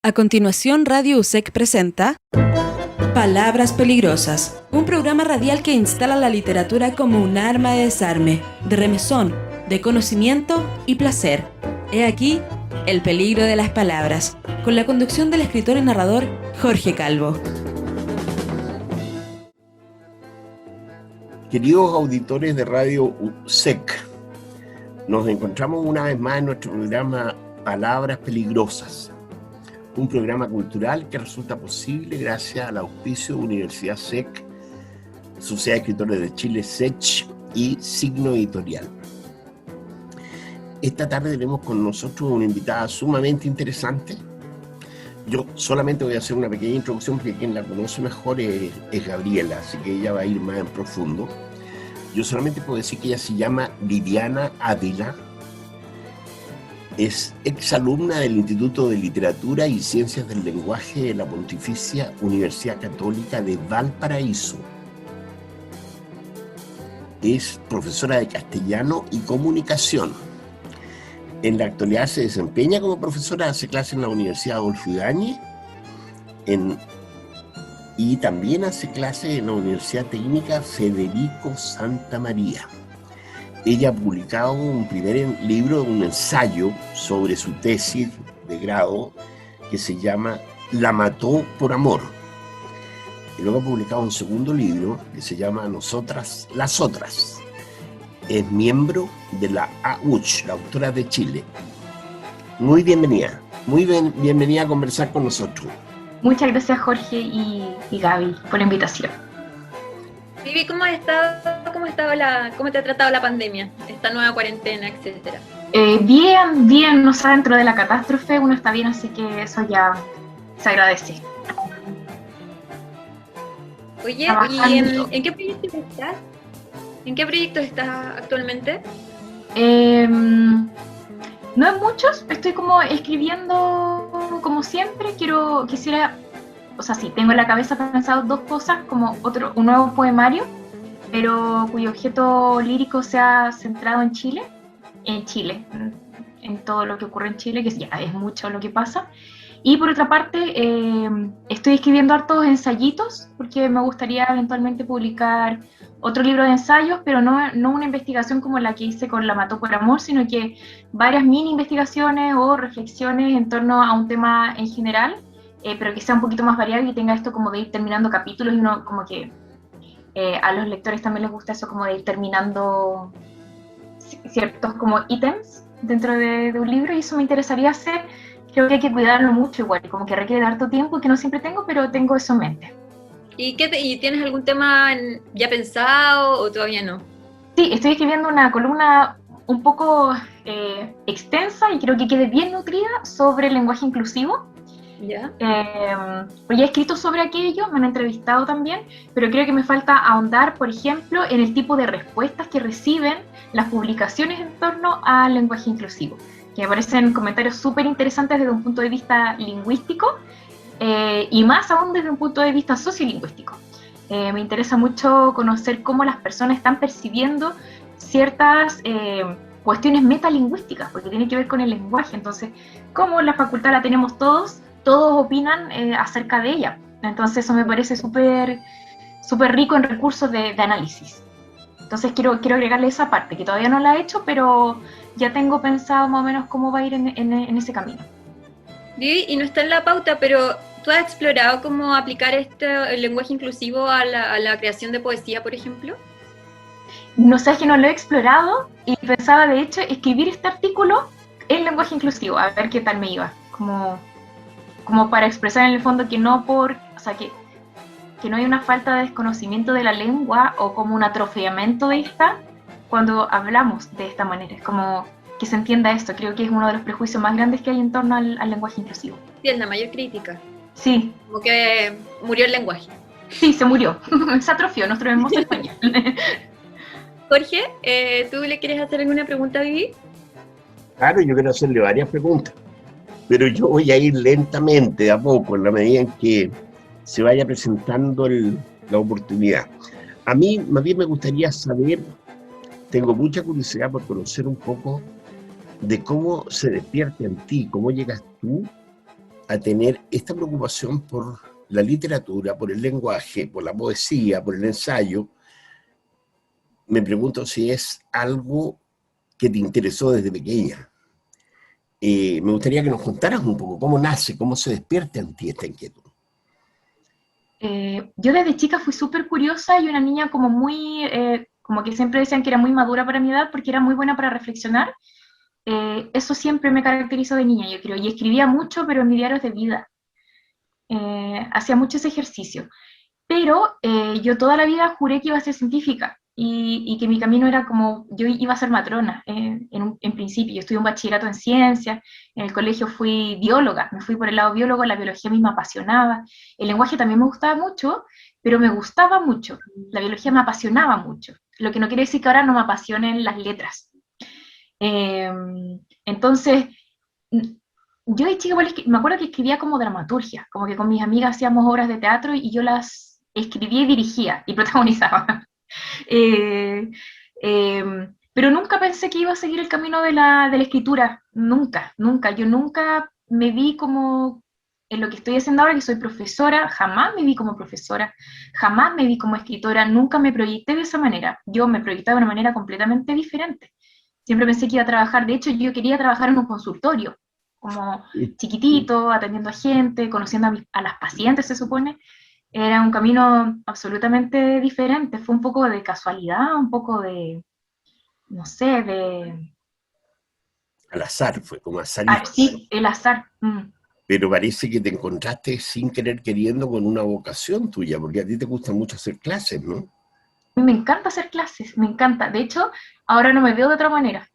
A continuación, Radio USEC presenta Palabras Peligrosas, un programa radial que instala la literatura como un arma de desarme, de remesón, de conocimiento y placer. He aquí el peligro de las palabras, con la conducción del escritor y narrador Jorge Calvo. Queridos auditores de Radio USEC, nos encontramos una vez más en nuestro programa Palabras Peligrosas, un programa cultural que resulta posible gracias al auspicio de Universidad SEC, Sociedad de Escritores de Chile, SECH y Signo Editorial. Esta tarde tenemos con nosotros una invitada sumamente interesante. Yo solamente voy a hacer una pequeña introducción porque quien la conoce mejor es Gabriela, así que ella va a ir más en profundo. Yo solamente puedo decir que ella se llama Viviana Ávila, es exalumna del Instituto de Literatura y Ciencias del Lenguaje de la Pontificia Universidad Católica de Valparaíso. Es profesora de castellano y comunicación. En la actualidad se desempeña como profesora, hace clases en la Universidad Adolfo Ibáñez y también hace clases en la Universidad Técnica Federico Santa María. Ella ha publicado un primer libro, un ensayo sobre su tesis de grado que se llama La mató por amor. Y luego ha publicado un segundo libro que se llama Nosotras, las otras. Es miembro de la AUCH, la autora de Chile. Muy bienvenida, bienvenida a conversar con nosotros. Muchas gracias Jorge y Gaby por la invitación. Vivi, ¿cómo te ha tratado la pandemia, esta nueva cuarentena, etcétera? Bien, o sea, dentro de la catástrofe uno está bien, así que eso ya se agradece. Oye, ¿y en qué proyectos estás? ¿En qué proyectos estás actualmente? No en muchos, estoy como escribiendo como siempre, quisiera, o sea, sí, tengo en la cabeza pensado dos cosas, como un nuevo poemario, pero cuyo objeto lírico se ha centrado en Chile, en todo lo que ocurre en Chile, que ya es mucho lo que pasa. Y por otra parte, estoy escribiendo hartos ensayitos, porque me gustaría eventualmente publicar otro libro de ensayos, pero no una investigación como la que hice con La mató por amor, sino que varias mini investigaciones o reflexiones en torno a un tema en general, pero que sea un poquito más variado y tenga esto como de ir terminando capítulos y uno como que a los lectores también les gusta eso como de ir terminando ciertos como ítems dentro de un libro, y eso me interesaría hacer. Creo que hay que cuidarlo mucho igual, como que requiere de harto tiempo que no siempre tengo, pero tengo eso en mente. ¿Y tienes algún tema ya pensado o todavía no? Sí, estoy escribiendo una columna un poco extensa y creo que quede bien nutrida sobre el lenguaje inclusivo. ¿Ya? Pues ya he escrito sobre aquello, me han entrevistado también, pero creo que me falta ahondar, por ejemplo, en el tipo de respuestas que reciben las publicaciones en torno al lenguaje inclusivo, que me parecen comentarios súper interesantes desde un punto de vista lingüístico y más aún desde un punto de vista sociolingüístico. Me interesa mucho conocer cómo las personas están percibiendo ciertas cuestiones metalingüísticas, porque tiene que ver con el lenguaje. Entonces, como la facultad la tenemos todos opinan acerca de ella. Entonces eso me parece súper rico en recursos de análisis. Entonces quiero agregarle esa parte, que todavía no la he hecho, pero ya tengo pensado más o menos cómo va a ir en ese camino. Vivi, y no está en la pauta, pero ¿tú has explorado cómo aplicar el lenguaje inclusivo a la creación de poesía, por ejemplo? No sé, es que no lo he explorado y pensaba de hecho escribir este artículo en lenguaje inclusivo, a ver qué tal me iba, como para expresar en el fondo que no que no hay una falta de desconocimiento de la lengua o como un atrofiamiento de esta cuando hablamos de esta manera. Es como que se entienda esto. Creo que es uno de los prejuicios más grandes que hay en torno al lenguaje inclusivo. Sí, es la mayor crítica. Sí. Como que murió el lenguaje. Sí, se murió. Se atrofió nuestro hermoso español. Jorge, ¿tú le quieres hacer alguna pregunta a Vivi? Claro, yo quiero hacerle varias preguntas, pero yo voy a ir lentamente, a poco, en la medida en que se vaya presentando la oportunidad. A mí más bien me gustaría saber, tengo mucha curiosidad por conocer un poco de cómo se despierta en ti, cómo llegas tú a tener esta preocupación por la literatura, por el lenguaje, por la poesía, por el ensayo? Me pregunto si es algo que te interesó desde pequeña. Me gustaría que nos contaras un poco cómo nace, cómo se despierta en ti esta inquietud. Yo desde chica fui súper curiosa y una niña como muy, como que siempre decían que era muy madura para mi edad porque era muy buena para reflexionar. Eso siempre me caracterizó de niña, yo creo, y escribía mucho, pero en mis diarios de vida. Hacía mucho ese ejercicio. Pero yo toda la vida juré que iba a ser científica y que mi camino era como, yo iba a ser matrona en principio. Yo estudié un bachillerato en ciencias, en el colegio fui bióloga, me fui por el lado biólogo, la biología a mí me apasionaba, el lenguaje también me gustaba mucho, pero me gustaba mucho, la biología me apasionaba mucho, lo que no quiere decir que ahora no me apasionen las letras. Entonces, yo de chica me acuerdo que escribía como dramaturgia, como que con mis amigas hacíamos obras de teatro y yo las escribía y dirigía y protagonizaba. Eh, pero nunca pensé que iba a seguir el camino de la escritura, nunca, nunca. Yo nunca me vi como en lo que estoy haciendo ahora, que soy profesora, jamás me vi como profesora, jamás me vi como escritora, nunca me proyecté de esa manera. Yo me proyectaba de una manera completamente diferente. Siempre pensé que iba a trabajar, de hecho yo quería trabajar en un consultorio, como chiquitito, atendiendo a gente, conociendo a las pacientes, se supone. Era un camino absolutamente diferente, fue un poco de casualidad, un poco de, no sé, de... Al azar, fue como azar. Sí, el azar. Pero parece que te encontraste sin querer queriendo con una vocación tuya, porque a ti te gusta mucho hacer clases, ¿no? Me encanta hacer clases, me encanta. De hecho, ahora no me veo de otra manera.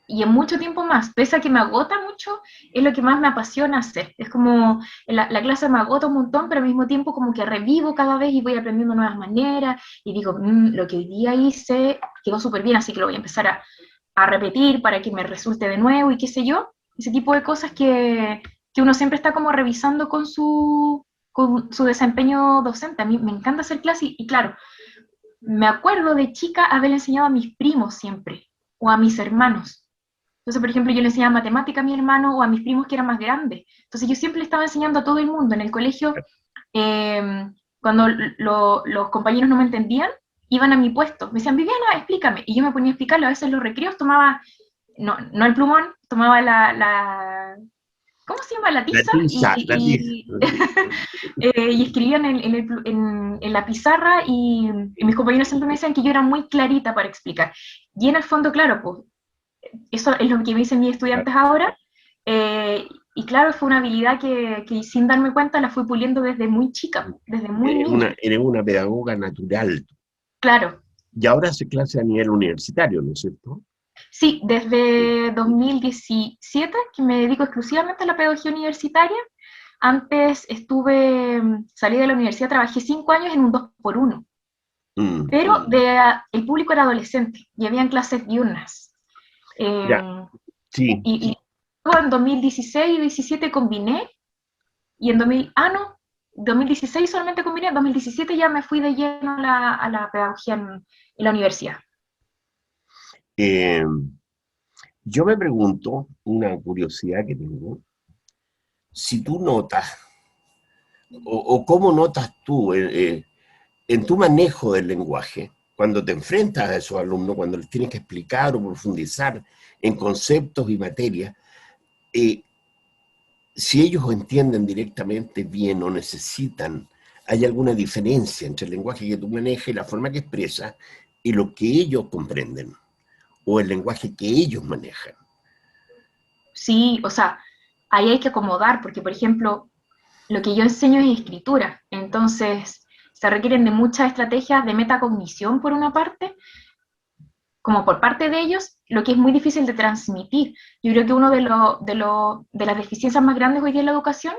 Y en mucho tiempo más, pese a que me agota mucho, es lo que más me apasiona hacer. Es como, la clase me agota un montón, pero al mismo tiempo como que revivo cada vez y voy aprendiendo nuevas maneras, y digo, lo que hoy día hice quedó súper bien, así que lo voy a empezar a repetir para que me resulte de nuevo, y qué sé yo, ese tipo de cosas que uno siempre está como revisando con su desempeño docente. A mí me encanta hacer clases, y claro, me acuerdo de chica haberle enseñado a mis primos siempre, o a mis hermanos. Entonces, por ejemplo, yo le enseñaba matemática a mi hermano o a mis primos que eran más grandes. Entonces, yo siempre le estaba enseñando a todo el mundo. En el colegio, cuando los compañeros no me entendían, iban a mi puesto. Me decían, Viviana, explícame. Y yo me ponía a explicarlo. A veces en los recreos tomaba, no el plumón, tomaba ¿cómo se llama? La tiza. Y escribían en la pizarra y mis compañeros siempre me decían que yo era muy clarita para explicar. Y en el fondo, claro, pues, eso es lo que me dicen mis estudiantes ahora, y claro, fue una habilidad que sin darme cuenta la fui puliendo desde muy chica, desde muy niña. Eres una pedagoga natural. Claro. Y ahora hace clase a nivel universitario, ¿no es cierto? Sí, desde 2017, que me dedico exclusivamente a la pedagogía universitaria. Antes salí de la universidad, trabajé 5 años en un 2x1, pero el público era adolescente y habían clases diurnas. Sí. Y luego en 2016 y 2017 combiné, y en 2016 solamente combiné, en 2017 ya me fui de lleno a la pedagogía en la universidad. Yo me pregunto, una curiosidad que tengo, si tú notas, o cómo notas tú en tu manejo del lenguaje, cuando te enfrentas a esos alumnos, cuando les tienes que explicar o profundizar en conceptos y materias, si ellos entienden directamente bien o necesitan, ¿hay alguna diferencia entre el lenguaje que tú manejas y la forma que expresas y lo que ellos comprenden? ¿O el lenguaje que ellos manejan? Sí, o sea, ahí hay que acomodar, porque por ejemplo, lo que yo enseño es escritura, entonces se requieren de muchas estrategias de metacognición por una parte, como por parte de ellos, lo que es muy difícil de transmitir. Yo creo que uno de las deficiencias más grandes hoy día en la educación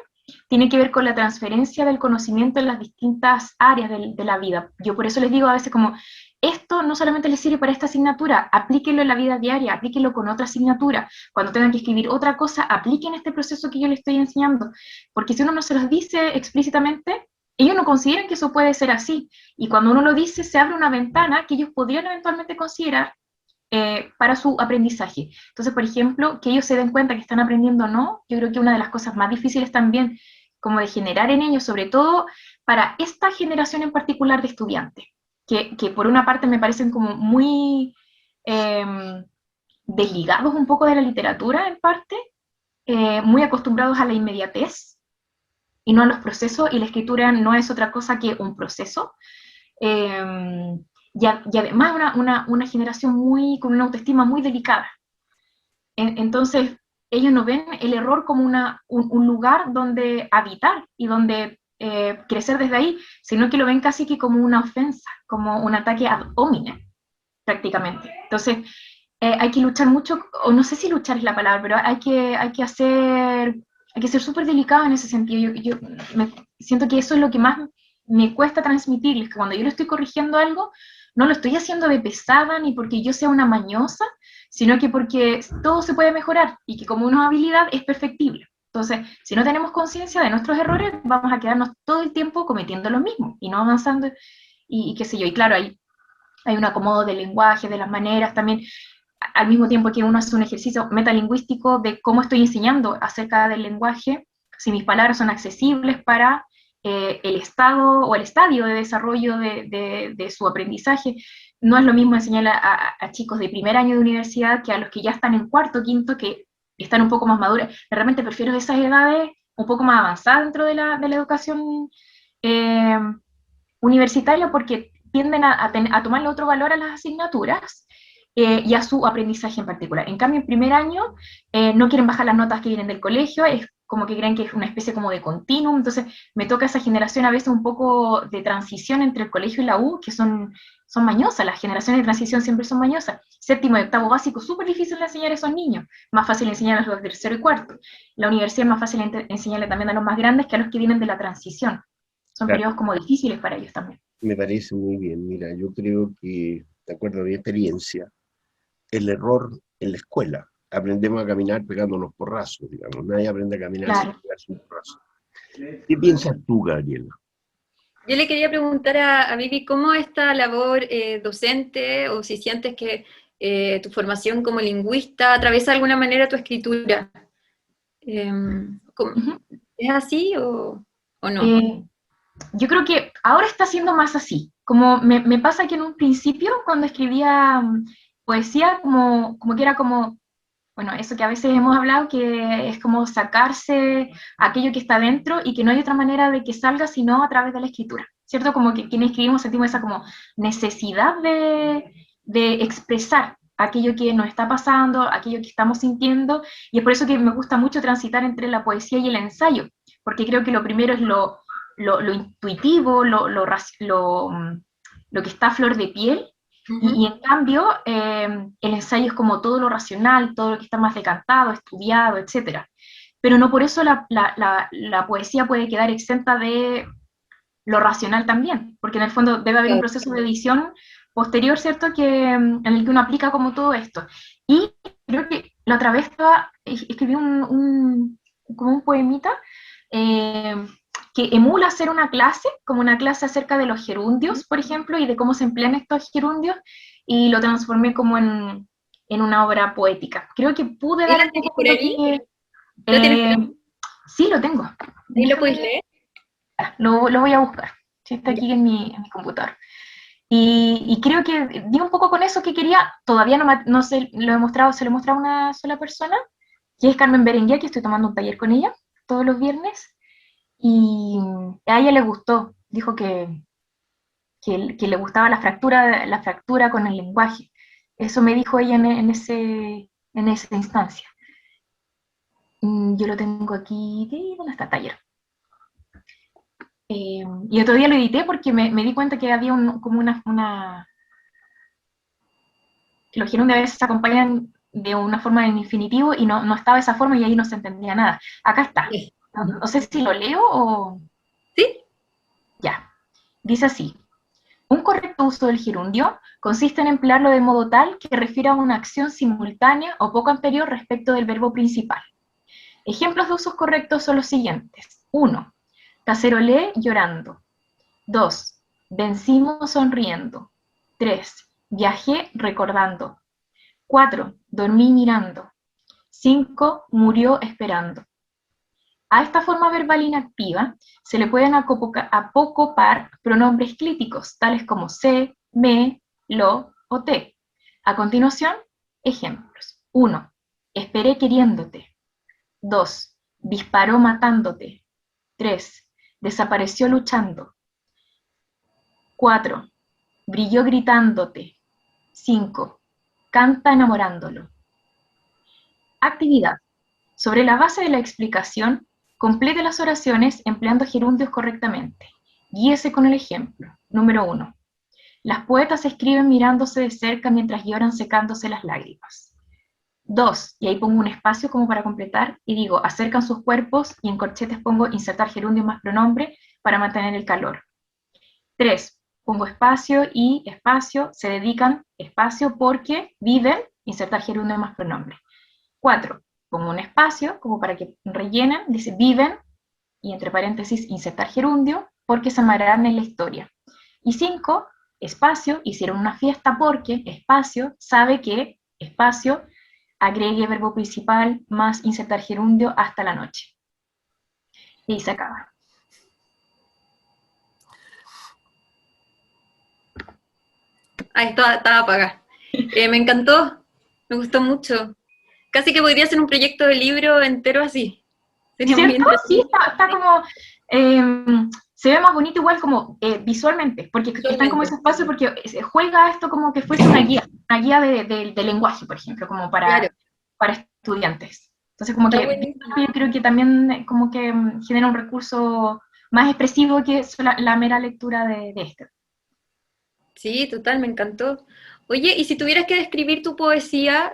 tiene que ver con la transferencia del conocimiento en las distintas áreas de la vida. Yo por eso les digo a veces como, esto no solamente les sirve para esta asignatura, aplíquenlo en la vida diaria, aplíquenlo con otra asignatura. Cuando tengan que escribir otra cosa, apliquen este proceso que yo les estoy enseñando. Porque si uno no se los dice explícitamente, ellos no consideran que eso puede ser así. Y cuando uno lo dice, se abre una ventana que ellos podrían eventualmente considerar para su aprendizaje. Entonces, por ejemplo, que ellos se den cuenta que están aprendiendo o no, yo creo que una de las cosas más difíciles también, como de generar en ellos, sobre todo para esta generación en particular de estudiantes, que por una parte me parecen como muy desligados un poco de la literatura en parte, muy acostumbrados a la inmediatez y no a los procesos, y la escritura no es otra cosa que un proceso. Y además una generación con una autoestima muy delicada. Entonces, ellos no ven el error como un lugar donde habitar y donde crecer desde ahí, sino que lo ven casi que como una ofensa, como un ataque ad hominem, prácticamente. Entonces, hay que luchar mucho, o no sé si luchar es la palabra, pero hay que ser súper delicado en ese sentido. Yo siento que eso es lo que más me cuesta transmitirles, que cuando yo le estoy corrigiendo algo, no lo estoy haciendo de pesada ni porque yo sea una mañosa, sino que porque todo se puede mejorar y que como una habilidad es perfectible. Entonces, si no tenemos conciencia de nuestros errores, vamos a quedarnos todo el tiempo cometiendo lo mismo y no avanzando y qué sé yo. Y claro, hay un acomodo del lenguaje, de las maneras también, al mismo tiempo que uno hace un ejercicio metalingüístico de cómo estoy enseñando acerca del lenguaje, si mis palabras son accesibles para el estado o el estadio de desarrollo de su aprendizaje. No es lo mismo enseñar a chicos de primer año de universidad que a los que ya están en cuarto, quinto, que están un poco más maduros. Realmente prefiero esas edades un poco más avanzadas dentro de la educación universitaria, porque tienden a tomarle otro valor a las asignaturas y a su aprendizaje en particular. En cambio, en primer año no quieren bajar las notas que vienen del colegio, es como que creen que es una especie como de continuum. Entonces me toca esa generación a veces un poco de transición entre el colegio y la U, que son mañosas, las generaciones de transición siempre son mañosas. Séptimo y octavo básico, súper difícil de enseñar a esos niños, más fácil enseñar a los de tercero y cuarto. La universidad es más fácil enseñarle también a los más grandes que a los que vienen de la transición. Son periodos como difíciles para ellos también. Me parece muy bien. Mira, yo creo que, de acuerdo a mi experiencia, el error en la escuela. Aprendemos a caminar pegándonos porrazos, digamos. Nadie aprende a caminar sin pegarse un porrazo. ¿Qué piensas tú, Gabriela? Yo le quería preguntar a Vivi cómo esta labor docente, o si sientes que tu formación como lingüista atraviesa de alguna manera tu escritura. ¿Es así o no? Yo creo que ahora está siendo más así. Como me pasa que en un principio, cuando escribía poesía, como que era como, bueno, eso que a veces hemos hablado, que es como sacarse aquello que está dentro y que no hay otra manera de que salga sino a través de la escritura, ¿cierto? Como que quienes escribimos sentimos esa como necesidad de expresar aquello que nos está pasando, aquello que estamos sintiendo, y es por eso que me gusta mucho transitar entre la poesía y el ensayo, porque creo que lo primero es lo intuitivo, lo que está a flor de piel, y en cambio el ensayo es como todo lo racional, todo lo que está más decantado, estudiado, etc. Pero no por eso la poesía puede quedar exenta de lo racional también, porque en el fondo debe haber un proceso de edición posterior, ¿cierto?, en el que uno aplica como todo esto. Y creo que la otra vez escribí como un poemita que emula hacer una clase, como una clase acerca de los gerundios, por ejemplo, y de cómo se emplean estos gerundios, y lo transformé como en una obra poética. Creo que pude dar un poco por ahí? Sí, lo tengo. ¿Y lo puedes leer? Lo voy a buscar. Sí, está aquí en mi computador. Y creo que di un poco con eso que quería. Todavía no se lo he mostrado, se lo he mostrado a una sola persona, que es Carmen Berenguer, que estoy tomando un taller con ella todos los viernes. Y a ella le gustó, dijo que le gustaba la fractura con el lenguaje. Eso me dijo ella en esa instancia. Yo lo tengo aquí, ¿dónde está el taller? Y otro día lo edité porque me di cuenta que había como una que los gerundios a veces se acompañan de una forma en infinitivo y no estaba esa forma y ahí no se entendía nada. Acá está. No sé si lo leo o... ¿Sí? Ya. Dice así. Un correcto uso del gerundio consiste en emplearlo de modo tal que refiera a una acción simultánea o poco anterior respecto del verbo principal. Ejemplos de usos correctos son los siguientes. 1. Cacerolé llorando. 2. Vencimos sonriendo. 3. Viajé recordando. 4, dormí mirando. 5, murió esperando. A esta forma verbal inactiva se le pueden acoplar pronombres clíticos, tales como se, me, lo o te. A continuación, ejemplos. 1, esperé queriéndote. 2, disparó matándote. 3, desapareció luchando. 4, brilló gritándote. 5, canta enamorándolo. Actividad. Sobre la base de la explicación, complete las oraciones empleando gerundios correctamente. Guíese con el ejemplo. Número 1. Las poetas escriben mirándose de cerca mientras lloran secándose las lágrimas. 2, y ahí pongo un espacio como para completar, y digo, acercan sus cuerpos, y en corchetes pongo insertar gerundio más pronombre para mantener el calor. 3, pongo espacio y espacio, se dedican, espacio porque viven, insertar gerundio más pronombre. 4, pongo un espacio como para que rellenen, dice viven, y entre paréntesis insertar gerundio, porque se amarán en la historia. Y 5, espacio, hicieron una fiesta porque, espacio, sabe que, espacio, agregue verbo principal más insertar gerundio hasta la noche. Y se acaba. Ahí estaba apagada. Me encantó, me gustó mucho. Casi que podría ser un proyecto de libro entero así. Sería muy ¿Cierto? Sí, interesante. está como... se ve más bonito igual como visualmente, porque están como ese espacio, porque juega esto como que fuese una guía de lenguaje, por ejemplo, como Claro, para estudiantes. Entonces como está que buenísimo. yo creo que también como que genera un recurso más expresivo que la mera lectura de este. Sí, total, me encantó. Oye, y si tuvieras que describir tu poesía,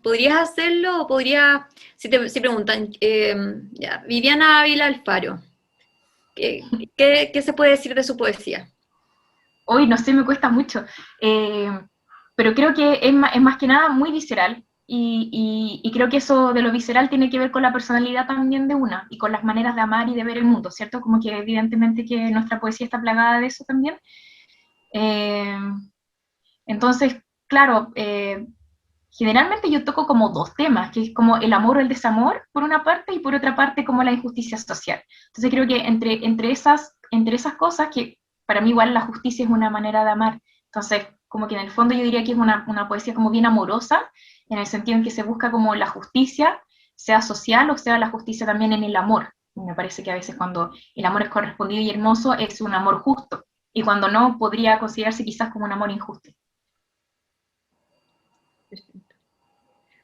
¿podrías hacerlo o podrías, si preguntan, ya, Viviana Ávila Alfaro, ¿qué se puede decir de su poesía? Hoy no sé, me cuesta mucho, pero creo que es más que nada muy visceral, y creo que eso de lo visceral tiene que ver con la personalidad también de una, y con las maneras de amar y de ver el mundo, ¿cierto? Como que evidentemente que nuestra poesía está plagada de eso también. Eh, entonces, claro, generalmente yo toco como dos temas, que es como el amor o el desamor, por una parte, y por otra parte como la injusticia social. Entonces creo que entre esas cosas, que para mí igual la justicia es una manera de amar, entonces como que en el fondo yo diría que es una poesía como bien amorosa, en el sentido en que se busca como la justicia, sea social o sea la justicia también en el amor. Me parece que a veces cuando el amor es correspondido y hermoso es un amor justo, y cuando no podría considerarse quizás como un amor injusto.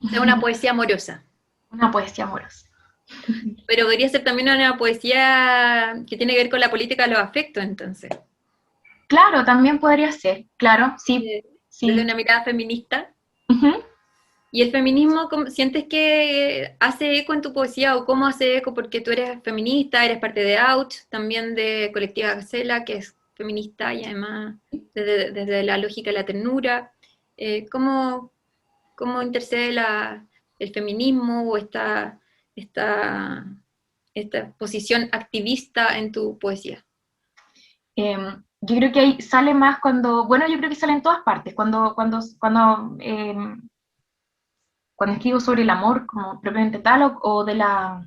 O sea, una poesía amorosa. Una poesía amorosa. Pero podría ser también una poesía que tiene que ver con la política de los afectos, entonces. Claro, también podría ser, claro, sí, Desde sí. una mirada feminista. Ujú. ¿Y el feminismo, sientes que hace eco en tu poesía o cómo hace eco? Porque tú eres feminista, eres parte de Ouch, también de Colectiva Gacela, que es feminista y además desde la lógica de la ternura. ¿Cómo intercede el feminismo o esta posición activista en tu poesía? Yo creo que ahí sale más cuando, bueno, yo creo que sale en todas partes, cuando escribo sobre el amor como propiamente tal, o de la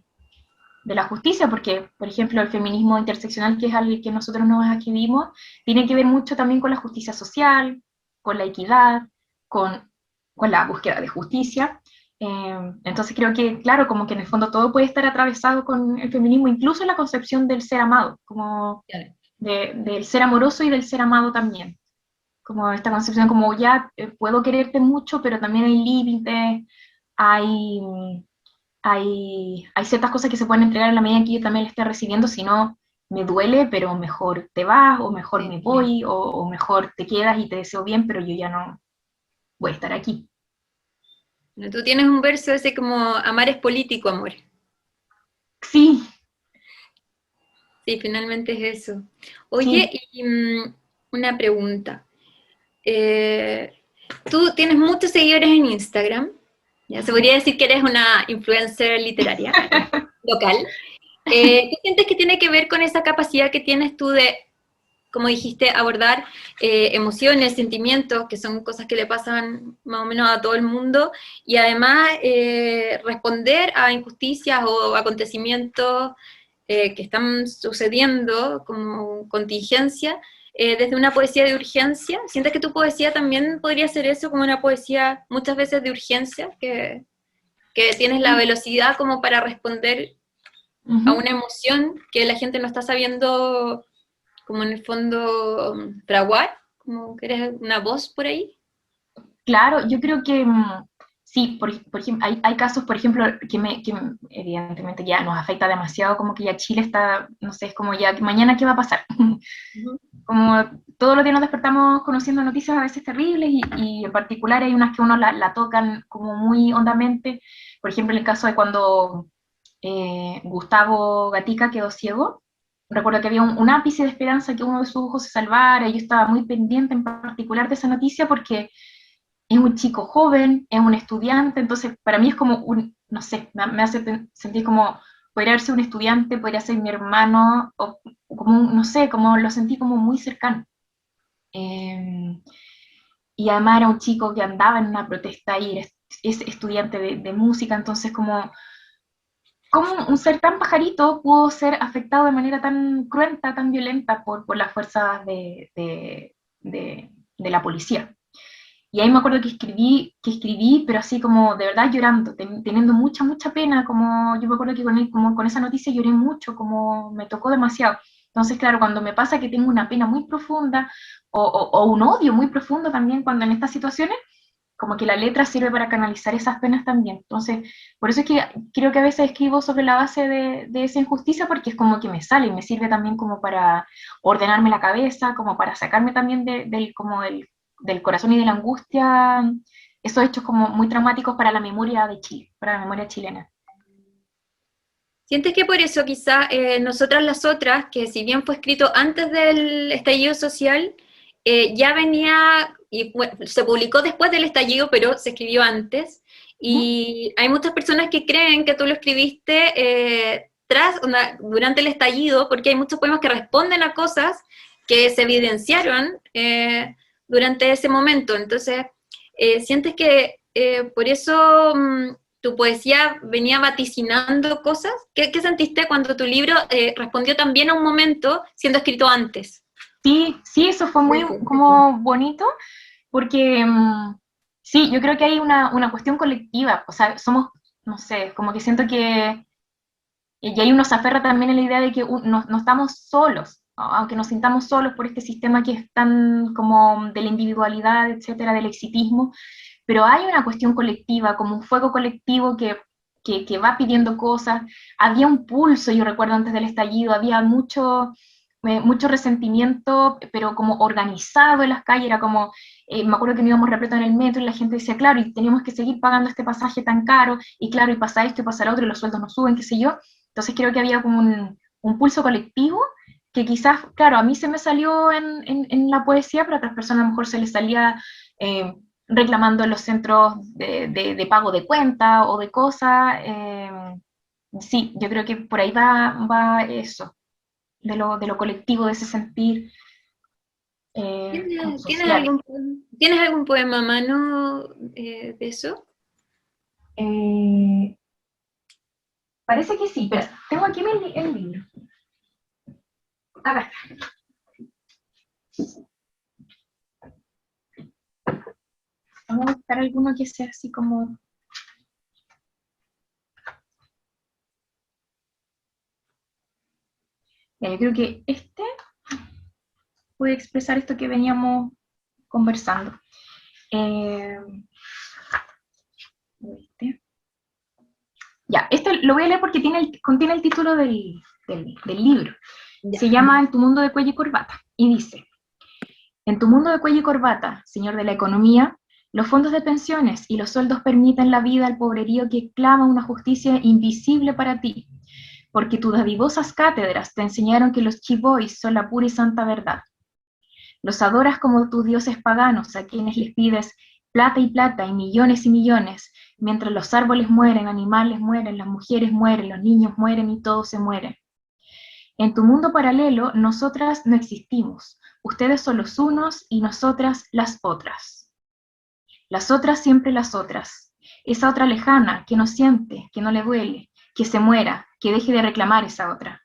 justicia, porque, por ejemplo, el feminismo interseccional, que es al que nosotros nos escribimos, tiene que ver mucho también con la justicia social, con la equidad, con la búsqueda de justicia. Entonces creo que, claro, como que en el fondo todo puede estar atravesado con el feminismo, incluso la concepción del ser amado, como del ser amoroso y del ser amado también. Como esta concepción como ya puedo quererte mucho, pero también hay límites, hay, hay ciertas cosas que se pueden entregar en la medida en que yo también la esté recibiendo, si no me duele, pero mejor te vas, o mejor me voy, o mejor te quedas y te deseo bien, pero yo ya no voy a estar aquí. Bueno, tú tienes un verso ese como amar es político, amor. Sí, Sí, finalmente es eso. Oye, sí. y una pregunta. Tú tienes muchos seguidores en Instagram. Ya se podría decir que eres una influencer literaria local. ¿Qué sientes que tiene que ver con esa capacidad que tienes tú de como dijiste, abordar emociones, sentimientos, que son cosas que le pasan más o menos a todo el mundo, y además responder a injusticias o acontecimientos que están sucediendo como contingencia, desde una poesía de urgencia. ¿Sientes que tu poesía también podría ser eso, como una poesía muchas veces de urgencia, que tienes la velocidad como para responder a una emoción que la gente no está sabiendo, como en el fondo, fraguar, como que eres una voz por ahí? Claro, yo creo que sí, por ejemplo, hay casos, por ejemplo, que evidentemente ya nos afecta demasiado, como que ya Chile está, no sé, es como ya, mañana qué va a pasar. Como todos los días nos despertamos conociendo noticias a veces terribles y en particular hay unas que uno la tocan como muy hondamente. Por ejemplo, en el caso de cuando Gustavo Gatica quedó ciego, recuerdo que había un ápice de esperanza que uno de sus ojos se salvara, y yo estaba muy pendiente en particular de esa noticia porque es un chico joven, es un estudiante, entonces para mí es como no sé, me hace sentir como, podría ser un estudiante, podría ser mi hermano, o como, no sé, como lo sentí como muy cercano. Y además era un chico que andaba en una protesta y es estudiante de música, entonces como, ¿cómo un ser tan pajarito pudo ser afectado de manera tan cruenta, tan violenta por las fuerzas de la policía? Y ahí me acuerdo que escribí, pero así como de verdad llorando, teniendo mucha, mucha pena, como yo me acuerdo que como con esa noticia lloré mucho, como me tocó demasiado. Entonces, claro, cuando me pasa que tengo una pena muy profunda, o un odio muy profundo también cuando en estas situaciones, como que la letra sirve para canalizar esas penas también. Entonces, por eso es que creo que a veces escribo sobre la base de esa injusticia, porque es como que me sale y me sirve también como para ordenarme la cabeza, como para sacarme también del corazón y de la angustia, esos hechos como muy traumáticos para la memoria de Chile, para la memoria chilena. ¿Sientes que por eso quizá nosotras las otras, que si bien fue escrito antes del estallido social, ya venía, y bueno, se publicó después del estallido, pero se escribió antes, y hay muchas personas que creen que tú lo escribiste durante el estallido, porque hay muchos poemas que responden a cosas que se evidenciaron durante ese momento? Entonces, ¿sientes que por eso tu poesía venía vaticinando cosas? ¿Qué sentiste cuando tu libro respondió también a un momento siendo escrito antes? Sí, sí, eso fue muy como bonito, porque sí, yo creo que hay una cuestión colectiva, o sea, somos, no sé, como que siento que, y ahí uno se aferra también a la idea de que no estamos solos, ¿no? Aunque nos sintamos solos por este sistema que es tan como de la individualidad, etcétera, del exitismo, pero hay una cuestión colectiva, como un fuego colectivo que va pidiendo cosas. Había un pulso, yo recuerdo antes del estallido, había mucho resentimiento, pero como organizado en las calles, era como, me acuerdo que nos íbamos repleto en el metro y la gente decía, claro, y tenemos que seguir pagando este pasaje tan caro, y claro, y pasa esto y pasa lo otro, y los sueldos no suben, qué sé yo. Entonces creo que había como un pulso colectivo que quizás, claro, a mí se me salió en la poesía, pero a otras personas a lo mejor se les salía reclamando en los centros de pago de cuenta o de cosas. Sí, yo creo que por ahí va eso, de lo colectivo, de ese sentir social. ¿Tienes algún poema a mano de eso? Parece que sí, pero tengo aquí el libro. Acá está. Vamos a buscar alguno que sea así como... Ya, yo creo que este puede expresar esto que veníamos conversando. Ya, este lo voy a leer porque contiene el título del libro. Ya. Se llama En tu mundo de cuello y corbata, y dice: en tu mundo de cuello y corbata, señor de la economía, los fondos de pensiones y los sueldos permiten la vida al pobrerío que clama una justicia invisible para ti, porque tus dadivosas cátedras te enseñaron que los chibois son la pura y santa verdad. Los adoras como tus dioses paganos, a quienes les pides plata y millones, mientras los árboles mueren, animales mueren, las mujeres mueren, los niños mueren y todos se mueren. En tu mundo paralelo, nosotras no existimos. Ustedes son los unos y nosotras las otras. Las otras siempre las otras. Esa otra lejana, que no siente, que no le duele, que se muera, que deje de reclamar esa otra.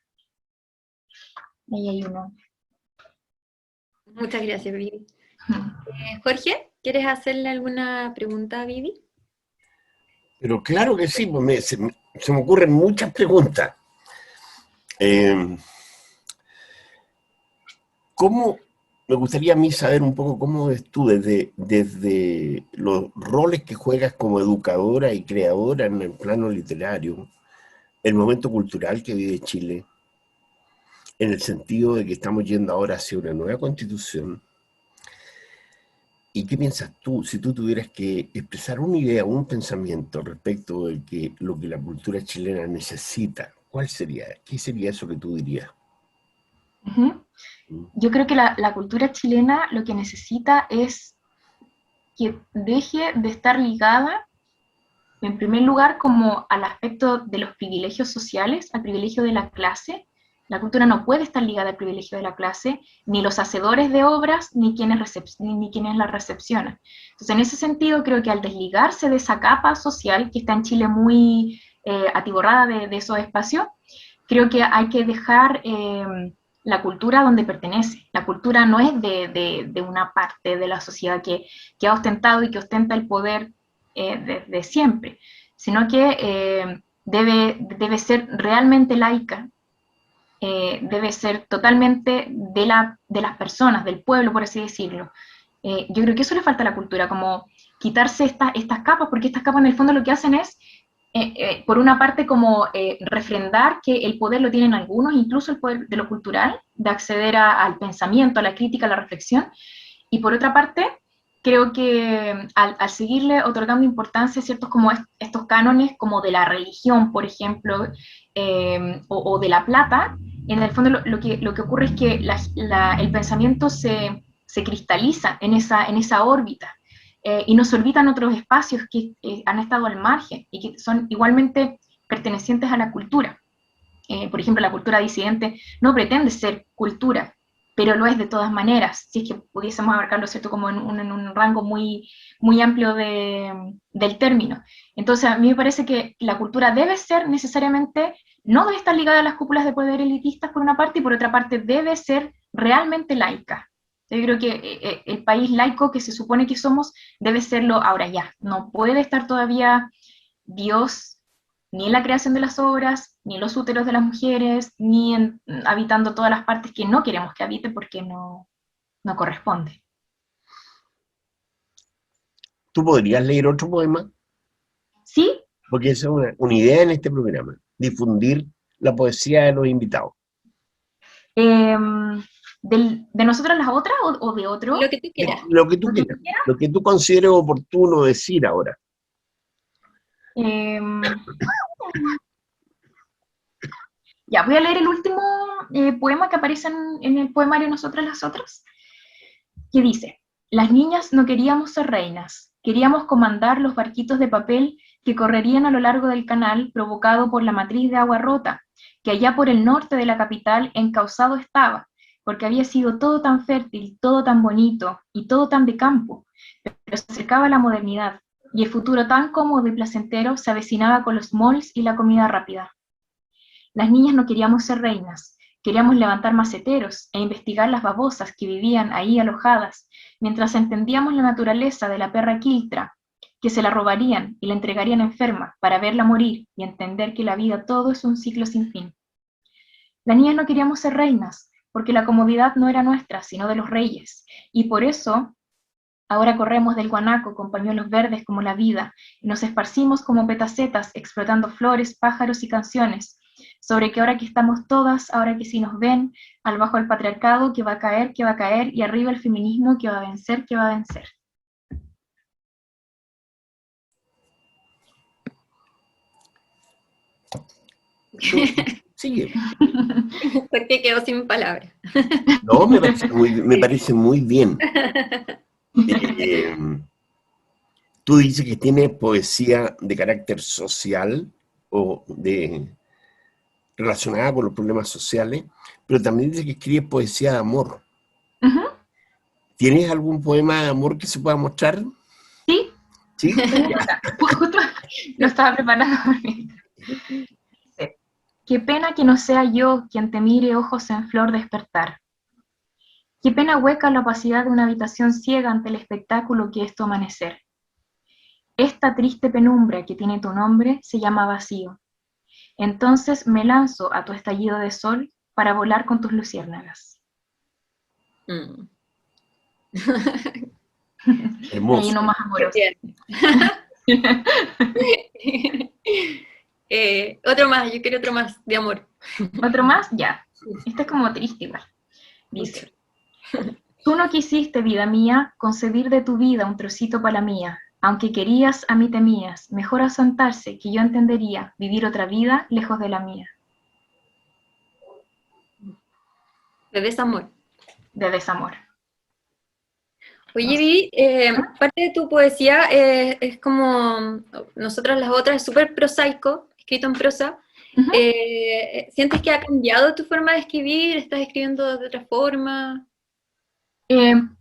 Ahí hay uno. Muchas gracias, Vivi. Jorge, ¿quieres hacerle alguna pregunta a Vivi? Pero claro que sí, pues se me ocurren muchas preguntas. Me gustaría a mí saber un poco cómo ves tú desde los roles que juegas como educadora y creadora en el plano literario, el momento cultural que vive Chile, en el sentido de que estamos yendo ahora hacia una nueva constitución. ¿Y qué piensas tú, si tú tuvieras que expresar una idea, un pensamiento respecto de lo que la cultura chilena necesita? ¿Cuál sería? ¿Qué sería eso que tú dirías? Yo creo que la cultura chilena lo que necesita es que deje de estar ligada, en primer lugar, como al aspecto de los privilegios sociales, al privilegio de la clase. La cultura no puede estar ligada al privilegio de la clase, ni los hacedores de obras, ni quienes la recepcionan. Entonces, en ese sentido, creo que al desligarse de esa capa social que está en Chile muy atiborrada de esos espacios, creo que hay que dejar la cultura donde pertenece. La cultura no es de una parte de la sociedad que ha ostentado y que ostenta el poder desde siempre, sino que debe ser realmente laica, debe ser totalmente de las personas, del pueblo, por así decirlo. Yo creo que eso le falta a la cultura, como quitarse estas capas, porque estas capas en el fondo lo que hacen es, por una parte, como refrendar que el poder lo tienen algunos, incluso el poder de lo cultural, de acceder al pensamiento, a la crítica, a la reflexión, y por otra parte, creo que al seguirle otorgando importancia a ciertos como estos cánones, como de la religión, por ejemplo, o de la plata, en el fondo lo que ocurre es que el pensamiento se cristaliza en esa órbita, y nos orbitan otros espacios que han estado al margen y que son igualmente pertenecientes a la cultura. Por ejemplo, la cultura disidente no pretende ser cultura, pero lo es de todas maneras, si es que pudiésemos abarcarlo, ¿cierto?, como en un rango muy, muy amplio del término. Entonces, a mí me parece que la cultura debe ser necesariamente, no debe estar ligada a las cúpulas de poder elitistas por una parte, y por otra parte debe ser realmente laica. Yo creo que el país laico que se supone que somos debe serlo ahora ya. No puede estar todavía Dios ni en la creación de las obras, ni en los úteros de las mujeres, ni habitando todas las partes que no queremos que habite porque no corresponde. ¿Tú podrías leer otro poema? ¿Sí? Porque esa es una idea en este programa, difundir la poesía de los invitados. ¿De nosotras las otras o de otro? Lo que tú quieras. Lo que tú quieras, lo que tú consideres oportuno decir ahora. Ya, voy a leer el último poema que aparece en el poemario Nosotras las Otras, que dice: las niñas no queríamos ser reinas, queríamos comandar los barquitos de papel que correrían a lo largo del canal provocado por la matriz de agua rota, que allá por el norte de la capital encauzado estaba, porque había sido todo tan fértil, todo tan bonito y todo tan de campo, pero se acercaba la modernidad, y el futuro tan cómodo y placentero se avecinaba con los malls y la comida rápida. Las niñas no queríamos ser reinas, queríamos levantar maceteros e investigar las babosas que vivían ahí alojadas, mientras entendíamos la naturaleza de la perra quiltra, que se la robarían y la entregarían enferma para verla morir y entender que la vida todo es un ciclo sin fin. Las niñas no queríamos ser reinas, porque la comodidad no era nuestra, sino de los reyes, y por eso ahora corremos del guanaco con pañuelos verdes como la vida, y nos esparcimos como petacetas explotando flores, pájaros y canciones, sobre que ahora que estamos todas, ahora que sí nos ven, al bajo el patriarcado que va a caer, y arriba el feminismo que va a vencer, que va a vencer. Sigue. Porque quedó sin palabras. No, me parece muy bien. Tú dices que tienes poesía de carácter social o relacionada con los problemas sociales, pero también dice que escribe poesía de amor. Ujú. ¿Tienes algún poema de amor que se pueda mostrar? Sí, ¿Sí? tengo acá. Justo lo estaba preparando. Dice, qué pena que no sea yo quien te mire ojos en flor despertar. Qué pena hueca la opacidad de una habitación ciega ante el espectáculo que es tu amanecer. Esta triste penumbra que tiene tu nombre se llama vacío. Entonces me lanzo a tu estallido de sol para volar con tus luciérnagas. Mm. Ahí Hermoso. no más Qué amoroso. bien. Otro más, yo quiero otro más de amor. ¿Otro más? Ya. Este es como triste igual. Mucho. Dice, tú no quisiste, vida mía, concebir de tu vida un trocito para la mía. Aunque querías, a mí temías. Mejor asentarse, que yo entendería vivir otra vida lejos de la mía. De desamor. De desamor. Oye, No sé. Vivi, ¿Ah? parte de tu poesía es como nosotras las otras, es súper prosaico, escrito en prosa. Ujú. ¿Sientes que ha cambiado tu forma de escribir? ¿Estás escribiendo de otra forma?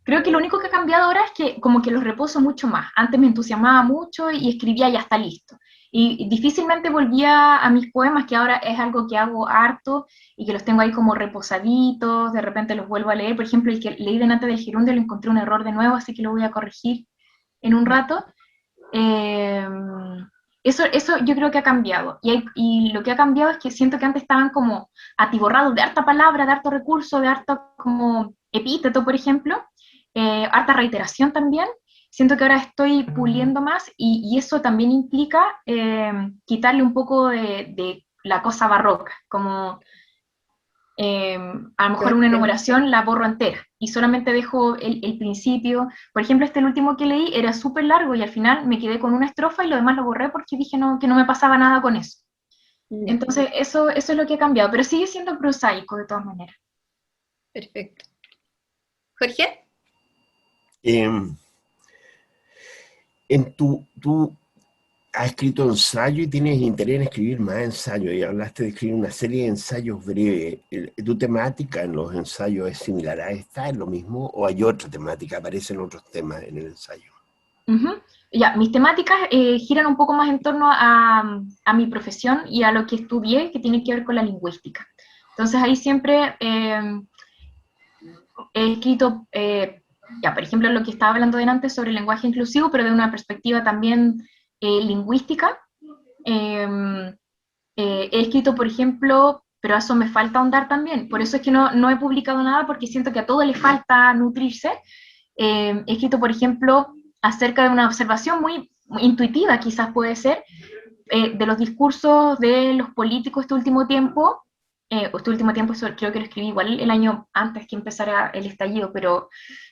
Creo que lo único que ha cambiado ahora es que como que los reposo mucho más. Antes me entusiasmaba mucho y escribía ya está listo. Y difícilmente volvía a mis poemas, que ahora es algo que hago harto y que los tengo ahí como reposaditos, de repente los vuelvo a leer. Por ejemplo, el que leí delante del gerundio lo encontré un error de nuevo, así que lo voy a corregir en un rato. Eh, eso yo creo que ha cambiado. Y lo que ha cambiado es que siento que antes estaban como atiborrados de harta palabra, de harto recurso, de harto como epíteto, por ejemplo, harta reiteración también. Siento que ahora estoy puliendo más y eso también implica quitarle un poco de la cosa barroca, como a lo mejor una enumeración la borro entera y solamente dejo el principio. Por ejemplo, el último que leí era súper largo y al final me quedé con una estrofa y lo demás lo borré porque dije que no me pasaba nada con eso. Ya, Entonces, eso es lo que ha cambiado, pero sigue siendo prosaico de todas maneras. perfecto. ¿Jorge? Eh, tú has escrito ensayo y tienes interés en escribir más ensayos, y hablaste de escribir una serie de ensayos breves. ¿Tu temática en los ensayos es similar a esta? ¿Es lo mismo? ¿O hay otra temática? ¿Aparecen otros temas en el ensayo? Ujú. Ya, mis temáticas giran un poco más en torno a mi profesión y a lo que estudié, que tiene que ver con la lingüística. Entonces ahí siempre he escrito, ya, por ejemplo, lo que estaba hablando delante sobre el lenguaje inclusivo, pero de una perspectiva también lingüística. Eh, he escrito, por ejemplo, pero a eso me falta ahondar también, por eso es que no he publicado nada, porque siento que a todo le falta nutrirse. He escrito, por ejemplo, acerca de una observación muy intuitiva, quizás puede ser, de los discursos de los políticos este último tiempo, eso creo que lo escribí igual el año antes que empezara el estallido, pero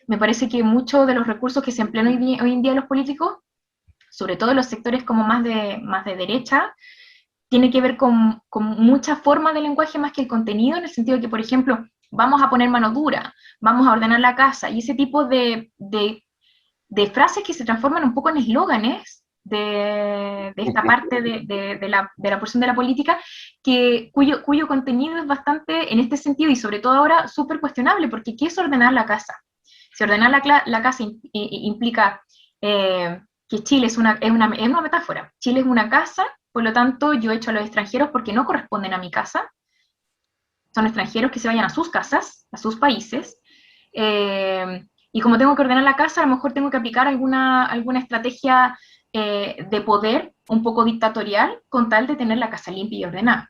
me parece que muchos de los recursos que se emplean hoy en día los políticos, sobre todo en los sectores como más de derecha, tiene que ver con mucha forma de lenguaje más que el contenido, en el sentido de que, por ejemplo, vamos a poner mano dura, vamos a ordenar la casa, y ese tipo de frases que se transforman un poco en eslóganes de esta parte de la porción de la política, cuyo contenido es bastante, en este sentido, y sobre todo ahora, súper cuestionable, porque ¿qué es ordenar la casa? Si ordenar la casa implica que Chile es una metáfora, Chile es una casa, por lo tanto yo echo a los extranjeros porque no corresponden a mi casa, son extranjeros que se vayan a sus casas, a sus países, y como tengo que ordenar la casa, a lo mejor tengo que aplicar alguna estrategia de poder un poco dictatorial con tal de tener la casa limpia y ordenada.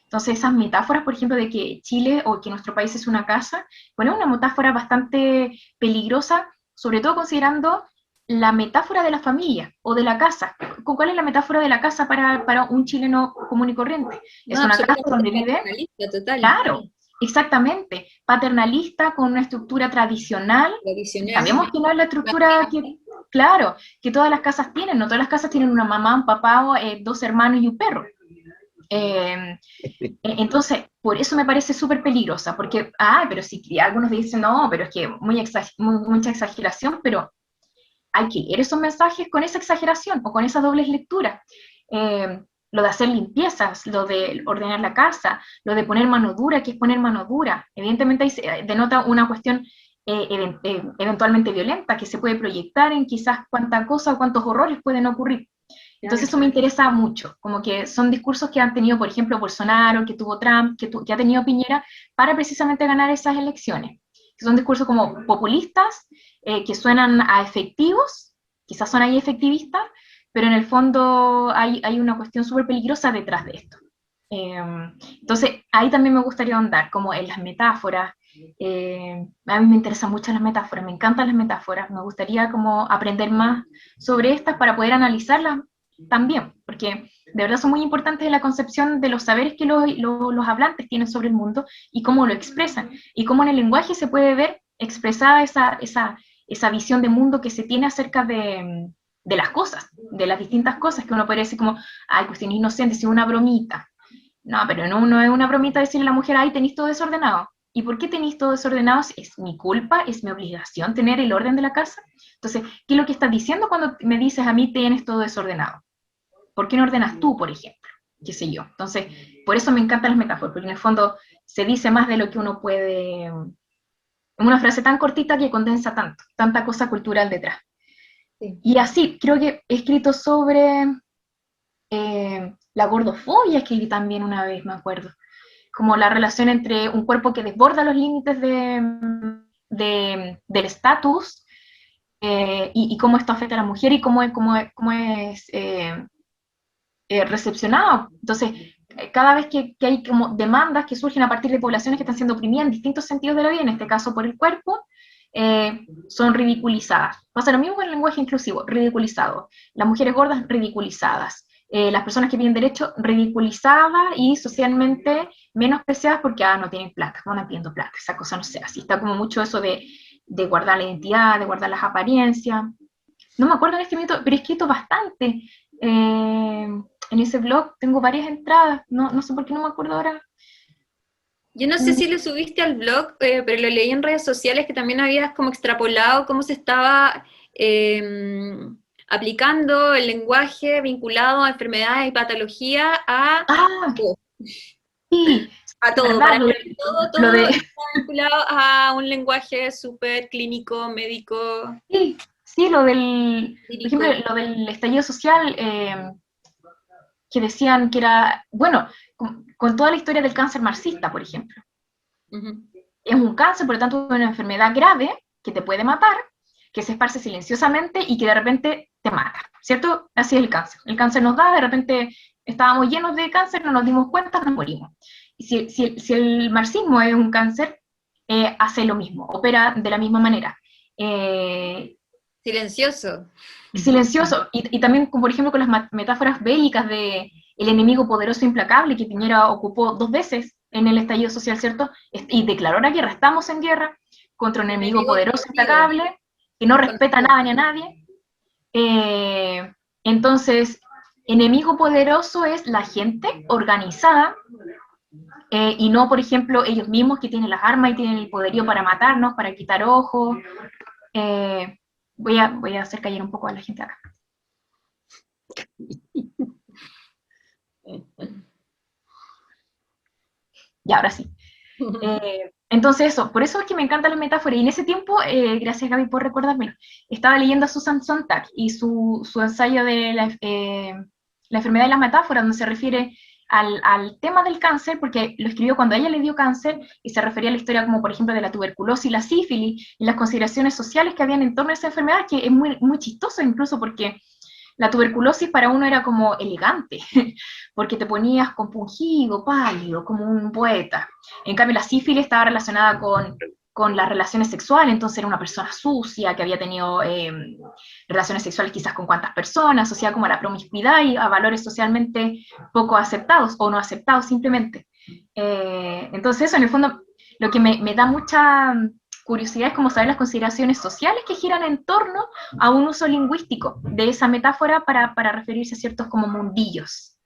Entonces esas metáforas, por ejemplo, de que Chile o que nuestro país es una casa, bueno, es una metáfora bastante peligrosa, sobre todo considerando la metáfora de la familia o de la casa. ¿Cuál es la metáfora de la casa para un chileno común y corriente? Es No, una casa donde absolutamente vive. paternalista, total. Claro, exactamente. Paternalista con una estructura tradicional. Tradicional. Sabemos que no es la estructura claro, que todas las casas tienen. No todas las casas tienen una mamá, un papá, dos hermanos y un perro. Entonces, por eso me parece súper peligrosa, porque, pero si algunos dicen, no, pero es que mucha exageración, pero hay que leer esos mensajes con esa exageración o con esas dobles lecturas. lo de hacer limpiezas, lo de ordenar la casa, lo de poner mano dura, ¿qué es poner mano dura? Evidentemente ahí se denota una cuestión eventualmente violenta que se puede proyectar en quizás cuánta cosa o cuántos horrores pueden ocurrir. Entonces eso me interesa mucho, como que son discursos que han tenido, por ejemplo, Bolsonaro, que tuvo Trump, que ha tenido Piñera, para precisamente ganar esas elecciones. Que son discursos como populistas, que suenan a efectivos, quizás son ahí efectivistas, pero en el fondo hay una cuestión súper peligrosa detrás de esto. Entonces, ahí también me gustaría ahondar, como en las metáforas. A mí me interesan mucho las metáforas, me encantan las metáforas, me gustaría como aprender más sobre estas para poder analizarlas también, porque de verdad son muy importantes en la concepción de los saberes que los hablantes tienen sobre el mundo y cómo lo expresan, y cómo en el lenguaje se puede ver expresada esa visión de mundo que se tiene acerca de las cosas, de las distintas cosas, que uno puede decir como, ay, cuestión inocente, si es una bromita. No, pero no es una bromita decirle a la mujer, ay, tenéis todo desordenado. ¿Y por qué tenéis todo desordenado? ¿Es mi culpa? ¿Es mi obligación tener el orden de la casa? Entonces, ¿qué es lo que estás diciendo cuando me dices a mí tienes todo desordenado? ¿Por qué no ordenas tú, por ejemplo? ¿Qué sé yo? Entonces, por eso me encantan las metáforas, porque en el fondo se dice más de lo que uno puede, en una frase tan cortita que condensa tanto, tanta cosa cultural detrás. Sí. Y así, creo que he escrito sobre la gordofobia, escribí también una vez, me acuerdo, como la relación entre un cuerpo que desborda los límites del estatus, y cómo esto afecta a la mujer y cómo es recepcionado. Entonces, cada vez que hay como demandas que surgen a partir de poblaciones que están siendo oprimidas en distintos sentidos de la vida, en este caso por el cuerpo, son ridiculizadas. Pasa lo mismo con el lenguaje inclusivo, ridiculizado. Las mujeres gordas, ridiculizadas. Las personas que piden derecho, ridiculizadas y socialmente menospreciadas porque no tienen plata, no pidiendo plata, esa cosa no sé, así está como mucho eso de guardar la identidad, de guardar las apariencias. No me acuerdo en este momento, pero he escrito bastante. En ese blog tengo varias entradas, no sé por qué no me acuerdo ahora. Yo no sé si lo subiste al blog, pero lo leí en redes sociales que también habías como extrapolado cómo se estaba aplicando el lenguaje vinculado a enfermedades y patología a todo. Sí, A todo, ¿verdad? para todo está vinculado a un lenguaje súper clínico, médico. Sí, por ejemplo, lo del estallido social, que decían que era, bueno, con toda la historia del cáncer marxista, por ejemplo. Uh-huh. Es un cáncer, por lo tanto, una enfermedad grave que te puede matar, que se esparce silenciosamente y que de repente te mata, ¿cierto? Así es el cáncer. El cáncer nos da, de repente estábamos llenos de cáncer, no nos dimos cuenta, nos morimos. Y si el marxismo es un cáncer, hace lo mismo, opera de la misma manera. Silencioso. Silencioso, y también, como por ejemplo, con las metáforas bélicas de el enemigo poderoso e implacable que Piñera ocupó 2 veces en el estallido social, ¿cierto? Y declaró la guerra, estamos en guerra contra un enemigo poderoso e implacable que no respeta a nada ni a nadie. Entonces, enemigo poderoso es la gente organizada, y no, por ejemplo, ellos mismos que tienen las armas y tienen el poderío para matarnos, para quitar ojos. Voy a hacer callar un poco a la gente acá. Y ahora sí. Entonces eso, por eso es que me encanta la metáfora. Y en ese tiempo, gracias Gaby por recordármelo, estaba leyendo a Susan Sontag y su ensayo de la enfermedad y las metáforas, donde se refiere al tema del cáncer, porque lo escribió cuando a ella le dio cáncer, y se refería a la historia como por ejemplo de la tuberculosis y la sífilis, y las consideraciones sociales que habían en torno a esa enfermedad, que es muy, muy chistoso incluso porque la tuberculosis para uno era como elegante, porque te ponías compungido, pálido, como un poeta. En cambio la sífilis estaba relacionada con las relaciones sexuales, entonces era una persona sucia, que había tenido relaciones sexuales quizás con cuantas personas, asociada como a la promiscuidad y a valores socialmente poco aceptados o no aceptados simplemente. Entonces eso en el fondo lo que me da mucha curiosidad es como saber las consideraciones sociales que giran en torno a un uso lingüístico de esa metáfora para referirse a ciertos como mundillos.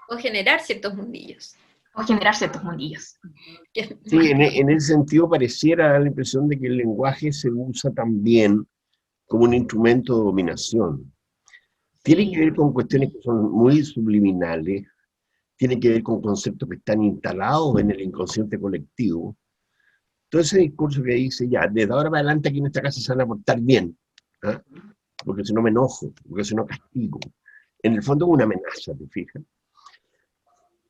O generar ciertos mundillos. O generar ciertos mundillos. Sí, en ese sentido pareciera dar la impresión de que el lenguaje se usa también como un instrumento de dominación. Tiene que ver con cuestiones que son muy subliminales, tiene que ver con conceptos que están instalados en el inconsciente colectivo. Todo ese discurso que dice, ya, desde ahora para adelante aquí en esta casa se van a portar bien, ¿ah? Porque si no me enojo, porque si no castigo. En el fondo es una amenaza, ¿te fijas?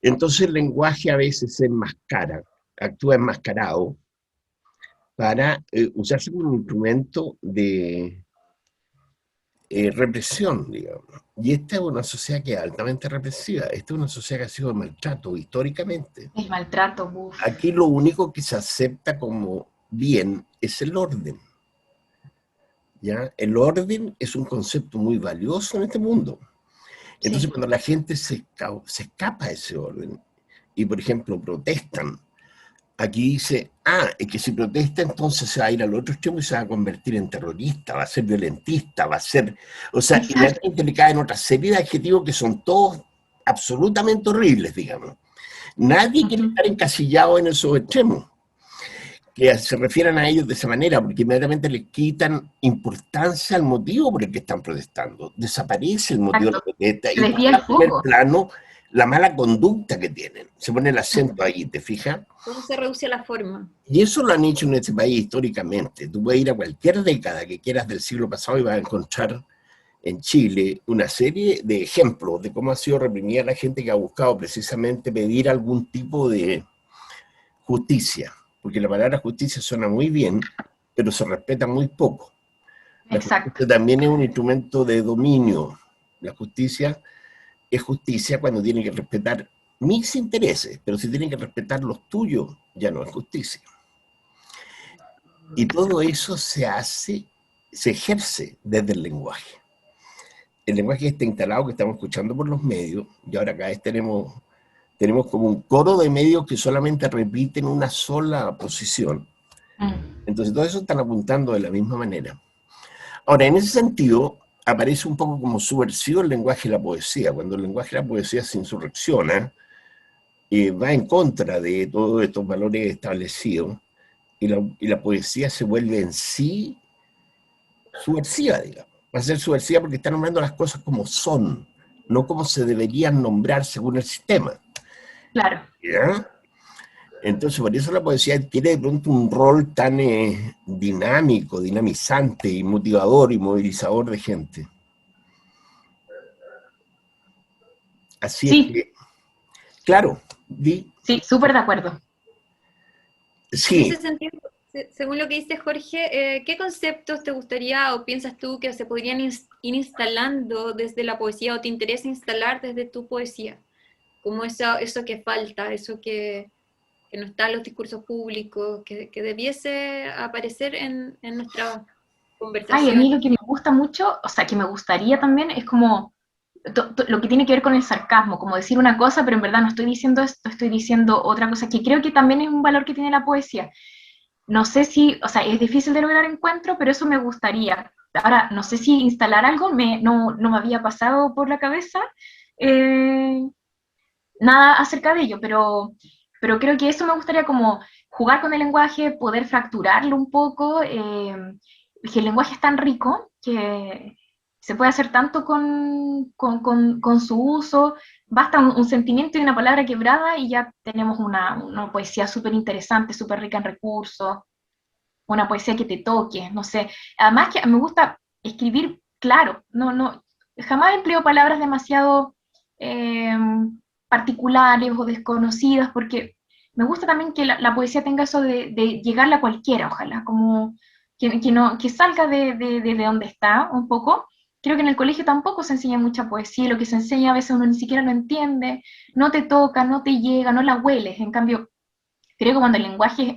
Entonces el lenguaje a veces se enmascara, actúa enmascarado para usarse como un instrumento de represión, digamos. Y esta es una sociedad que es altamente represiva, esta es una sociedad que ha sido de maltrato históricamente. El maltrato, uff. Aquí lo único que se acepta como bien es el orden. ¿Ya? El orden es un concepto muy valioso en este mundo. Entonces, Sí. cuando la gente se escapa de ese orden y, por ejemplo, protestan, aquí dice, es que si protesta entonces se va a ir al otro extremo y se va a convertir en terrorista, va a ser violentista, va a ser... O sea, Exacto. inmediatamente le caen otra serie de adjetivos que son todos absolutamente horribles, digamos. Nadie quiere estar encasillado en esos extremos, que se refieran a ellos de esa manera, porque inmediatamente les quitan importancia al motivo por el que están protestando. Desaparece el motivo de la protesta y desvía pasa el a primer foco. plano la mala conducta que tienen. Se pone el acento ahí, ¿te fijas? ¿Cómo se reduce a la forma? Y eso lo han hecho en este país históricamente. Tú puedes ir a cualquier década que quieras del siglo pasado y vas a encontrar en Chile una serie de ejemplos de cómo ha sido reprimida la gente que ha buscado precisamente pedir algún tipo de justicia. Porque la palabra justicia suena muy bien, pero se respeta muy poco. La Exacto. justicia también es un instrumento de dominio. La justicia es justicia cuando tiene que respetar mis intereses, pero si tienen que respetar los tuyos, ya no es justicia. Y todo eso se hace, se ejerce desde el lenguaje. El lenguaje está instalado, que estamos escuchando por los medios, y ahora cada vez tenemos como un coro de medios que solamente repiten una sola posición. Entonces todo eso están apuntando de la misma manera. Ahora, en ese sentido, aparece un poco como subversivo el lenguaje de la poesía. Cuando el lenguaje de la poesía se insurrecciona, va en contra de todos estos valores establecidos, y la poesía se vuelve en sí subversiva, digamos. Va a ser subversiva porque está nombrando las cosas como son, no como se deberían nombrar según el sistema. Claro. ¿Ya? Entonces, por eso la poesía tiene de pronto un rol tan dinámico, dinamizante y motivador y movilizador de gente. Así es Sí, que, claro, sí, súper de acuerdo. En sí, ese sentido, según lo que dice Jorge, ¿qué conceptos te gustaría o piensas tú que se podrían ir instalando desde la poesía o te interesa instalar desde tu poesía? Como eso que falta, eso que no está en los discursos públicos, que debiese aparecer en nuestra Ay, a mí conversación. lo que me gusta mucho, o sea, que me gustaría también, es como lo que tiene que ver con el sarcasmo, como decir una cosa, pero en verdad no estoy diciendo esto, estoy diciendo otra cosa, que creo que también es un valor que tiene la poesía. No sé si, o sea, es difícil de lograr encuentro, pero eso me gustaría. Ahora, no sé si instalar algo, no me había pasado por la cabeza eh, nada acerca de ello, pero creo que eso me gustaría como jugar con el lenguaje, poder fracturarlo un poco, que el lenguaje es tan rico que se puede hacer tanto con su uso, basta un sentimiento y una palabra quebrada y ya tenemos una poesía súper interesante, súper rica en recursos, una poesía que te toque, no sé. Además que me gusta escribir claro, jamás empleo palabras demasiado eh, particulares o desconocidas, porque me gusta también que la poesía tenga eso de llegarle a cualquiera, ojalá, como que salga de donde está un poco. Creo que en el colegio tampoco se enseña mucha poesía, y lo que se enseña a veces uno ni siquiera lo entiende, no te toca, no te llega, no la hueles. En cambio, creo que cuando el lenguaje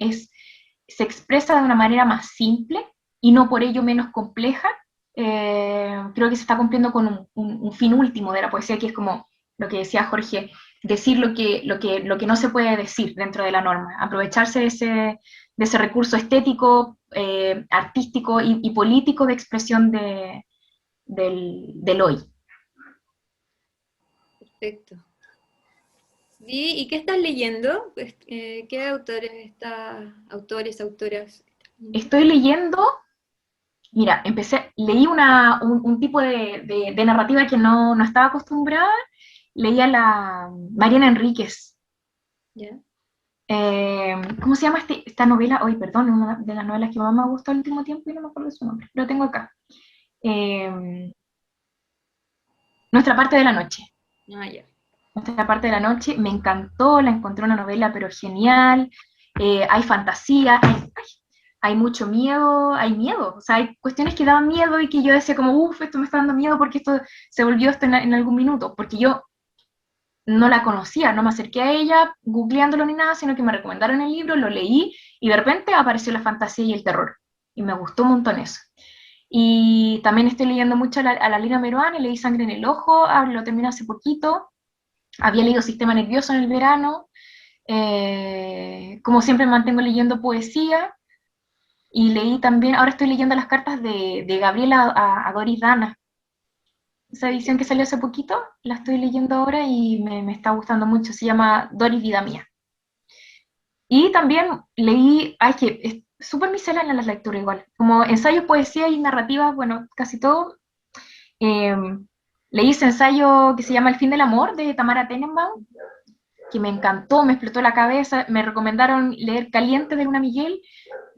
se expresa de una manera más simple y no por ello menos compleja, creo que se está cumpliendo con un fin último de la poesía, que es como lo que decía Jorge, decir lo que no se puede decir dentro de la norma, aprovecharse de ese recurso estético, artístico y político de expresión del hoy. Perfecto. ¿Y qué estás leyendo? Pues, ¿qué autores, autoras? Estoy leyendo Mira, leí un tipo de narrativa que no estaba acostumbrada, leía la Mariana Enríquez. ¿Ya? ¿Cómo se llama esta novela? Hoy, perdón, una de las novelas que más me ha gustado el último tiempo y no me acuerdo su nombre, lo tengo acá. Eh, Nuestra parte de la noche. Ah, ya. Nuestra parte de la noche me encantó, la encontré una novela pero genial. Hay fantasía, hay mucho miedo, hay miedo, o sea, hay cuestiones que daban miedo y que yo decía como, uff, esto me está dando miedo porque esto se volvió esto en algún minuto, porque yo no la conocía, no me acerqué a ella googleándolo ni nada, sino que me recomendaron el libro, lo leí y de repente apareció la fantasía y el terror. Y me gustó un montón eso. Y también estoy leyendo mucho a la Lina Meruane, leí Sangre en el Ojo, lo terminé hace poquito. Había leído Sistema Nervioso en el verano. Como siempre mantengo leyendo poesía. Y leí también, ahora estoy leyendo las cartas de Gabriela a Doris Dana. Esa edición que salió hace poquito, la estoy leyendo ahora y me está gustando mucho. Se llama Doris Vida Mía. Y también leí, ay, que es súper miscelánea la lectura igual, como ensayos, poesía y narrativa, bueno, casi todo. Eh, Leí ese ensayo que se llama El fin del amor, de Tamara Tenenbaum, que me encantó, me explotó la cabeza. Me recomendaron leer Caliente de Luna Miguel.